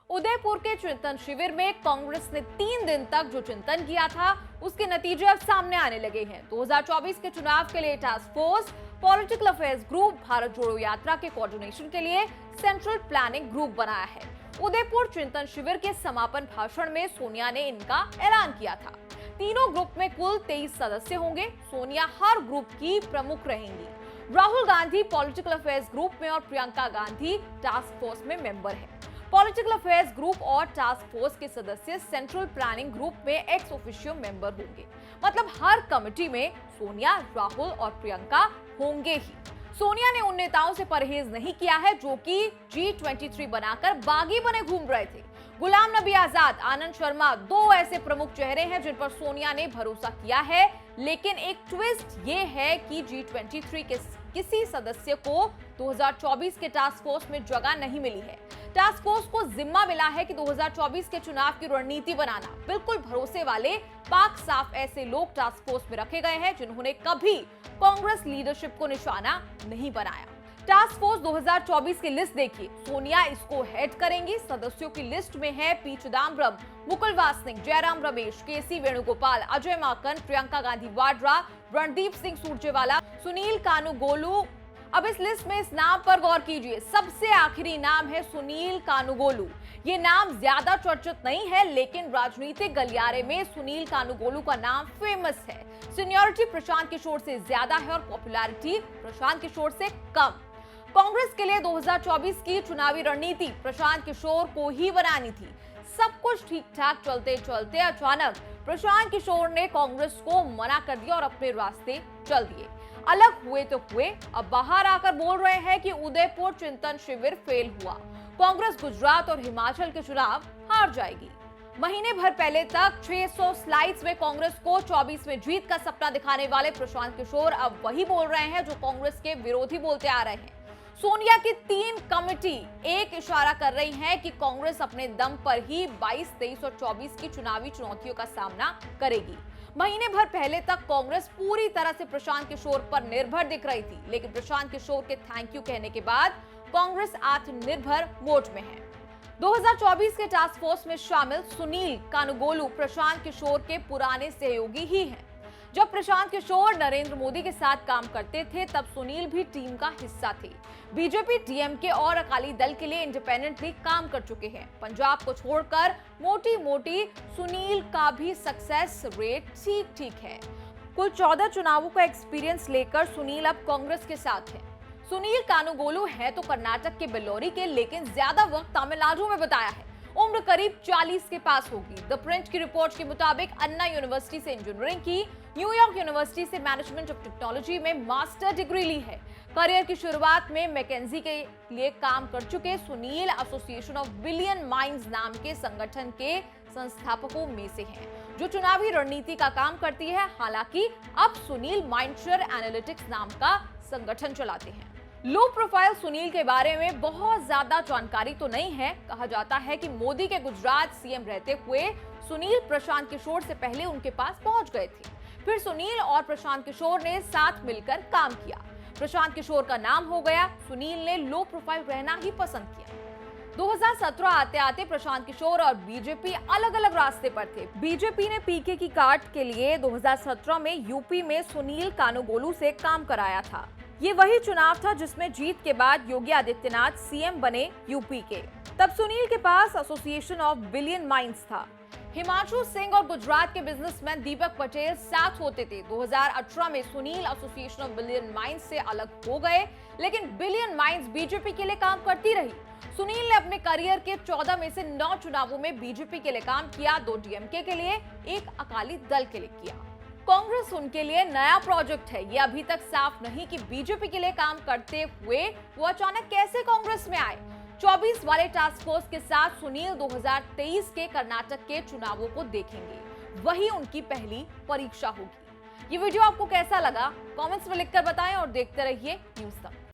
उदयपुर के चिंतन शिविर में कांग्रेस ने 3 दिन तक जो चिंतन किया था उसके नतीजे अब सामने आने लगे हैं। 2024 के चुनाव के लिए task force, political affairs group, Bharat जोड़ो यात्रा के कोऑर्डिनेशन के लिए सेंट्रल प्लानिंग ग्रुप बनाया है। उदयपुर चिंतन शिविर के समापन भाषण में सोनिया ने इनका ऐलान किया था। तीनों ग्रुप में कुल 23 सदस्य होंगे। सोनिया हर ग्रुप की प्रमुख रहेंगी। Rahul Gandhi political affairs group में और प्रियंका गांधी टास्क फोर्स में मेंबर है। पॉलिटिकल अफेयर्स ग्रुप और टास्क फोर्स के सदस्य सेंट्रल प्लानिंग ग्रुप में एक्स ऑफिशियो मेंबर होंगे। मतलब हर कमेटी में सोनिया, राहुल और प्रियंका होंगे ही। सोनिया ने उन नेताओं से परहेज नहीं किया है जो कि G23 बनाकर बागी बने घूम रहे थे। गुलाम नबी आजाद, आनंद शर्मा 2 ऐसे प्रमुख चेहरे हैं जिन पर सोनिया ने भरोसा किया है। लेकिन एक ट्विस्ट ये है कि G23 के किसी सदस्य को 2024 के टास्क फोर्स में जगह नहीं मिली है। टास्क फोर्स को जिम्मा मिला है कि 2024 के चुनाव की रणनीति बनाना। बिल्कुल भरोसे वाले, पाक साफ ऐसे लोग टास्क फोर्स में रखे गए हैं जिन्होंने कभी कांग्रेस लीडरशिप को निशाना नहीं बनाया। टास्क फोर्स 2024 की लिस्ट देखिए। सोनिया इसको हेड करेंगी। सदस्यों की लिस्ट में है पी चिदम्बरम, मुकुल वासनिक, जयराम रमेश, केसी वेणुगोपाल, अजय माकन, प्रियंका गांधी वाड्रा, रणदीप सिंह सुरजेवाला, सुनील कानुगोलू। अब इस लिस्ट में इस नाम पर गौर कीजिए। सबसे आखिरी नाम है सुनील कानुगोलू। ये नाम ज्यादा चर्चित नहीं है, लेकिन राजनीतिक गलियारे में सुनील कानुगोलू का नाम फेमस है। सीनियरिटी प्रशांत किशोर से ज्यादा है और पॉपुलैरिटी प्रशांत किशोर से कम। कांग्रेस के लिए 2024 की चुनावी रणनीति प्रशांत किशोर को ही बनानी थी। सब कुछ ठीक ठाक चलते चलते अचानक प्रशांत किशोर ने कांग्रेस को मना कर दिया और अपने रास्ते चल दिए। अलग हुए तो हुए, अब बाहर आकर बोल रहे हैं कि उदयपुर चिंतन शिविर फेल हुआ। कांग्रेस गुजरात और हिमाचल के चुनाव हार जाएगी। महीने भर पहले तक 600 स्लाइड्स में कांग्रेस को 24 में जीत का सपना दिखाने वाले प्रशांत किशोर अब वही बोल रहे हैं जो कांग्रेस के विरोधी बोलते आ रहे हैं। सोनिया की 3 कमेटी एक इशारा कर रही है कि कांग्रेस अपने दम पर ही 22, 23 और 24 की चुनावी चुनौतियों का सामना करेगी। महीने भर पहले तक कांग्रेस पूरी तरह से प्रशांत किशोर पर निर्भर दिख रही थी, लेकिन प्रशांत किशोर के थैंक यू कहने के बाद कांग्रेस आत्मनिर्भर मोड में है। 2024 के टास्क फोर्स में शामिल सुनील कानुगोलू प्रशांत किशोर के पुराने सहयोगी ही हैं। जब प्रशांत किशोर नरेंद्र मोदी के साथ काम करते थे तब सुनील भी टीम का हिस्सा थे। बीजेपी, डीएमके और अकाली दल के लिए इंडिपेंडेंटली काम कर चुके हैं। पंजाब को छोड़कर मोटी सुनील का भी सक्सेस रेट ठीक है। कुल 14 चुनावों का एक्सपीरियंस लेकर सुनील अब कांग्रेस के साथ है। सुनील कानुगोलू है तो कर्नाटक के बेल्लोरी के, लेकिन ज्यादा वक्त तमिलनाडु में बताया है। उम्र करीब 40 के पास होगी। द प्रिंट की रिपोर्ट के मुताबिक अन्ना यूनिवर्सिटी से इंजीनियरिंग की, न्यूयॉर्क यूनिवर्सिटी से मैनेजमेंट ऑफ टेक्नोलॉजी में मास्टर डिग्री ली है। करियर की शुरुआत में मैकेंजी के लिए काम कर चुके Sunil association of billion minds नाम के संगठन के संस्थापकों में से हैं, जो चुनावी रणनीति का काम करती है। हालांकि अब सुनील माइंडशेयर एनालिटिक्स नाम का संगठन चलाते हैं। लो प्रोफाइल सुनील के बारे में बहुत ज्यादा जानकारी तो नहीं है। कहा जाता है कि मोदी के गुजरात सीएम रहते हुए सुनील प्रशांत किशोर से पहले उनके पास पहुंच गए थे। फिर सुनील और प्रशांत किशोर ने साथ मिलकर काम किया। प्रशांत किशोर का नाम हो गया। सुनील ने लो प्रोफाइल रहना ही पसंद किया। 2017 आते आते प्रशांत किशोर और बीजेपी अलग अलग रास्ते पर थे। बीजेपी ने पीके की काट के लिए 2017 में यूपी में सुनील कानुगोलू से काम कराया था। ये वही चुनाव था जिसमें जीत के बाद योगी आदित्यनाथ सीएम बने यूपी के। तब सुनील के पास एसोसिएशन ऑफ बिलियन माइंड्स था। हिमांशु सिंह और गुजरात के बिजनेसमैन दीपक पटेल साथ होते थे। 2018 में Sunil association of billion minds से अलग हो गए, लेकिन बिलियन माइंड्स बीजेपी के लिए काम करती रही। सुनील ने अपने करियर के 14 में से 9 चुनावों में बीजेपी के लिए काम किया, 2 डीएमके के लिए, 1 अकाली दल के लिए किया। कांग्रेस उनके लिए नया प्रोजेक्ट है। ये अभी तक साफ नहीं कि बीजेपी के लिए काम करते हुए वो अचानक कैसे कांग्रेस में आए। 24 वाले टास्क फोर्स के साथ सुनील 2023 के कर्नाटक के चुनावों को देखेंगे। वही उनकी पहली परीक्षा होगी। ये वीडियो आपको कैसा लगा? कमेंट्स में लिखकर बताएं और देखते रहिए न्यूज़ तक।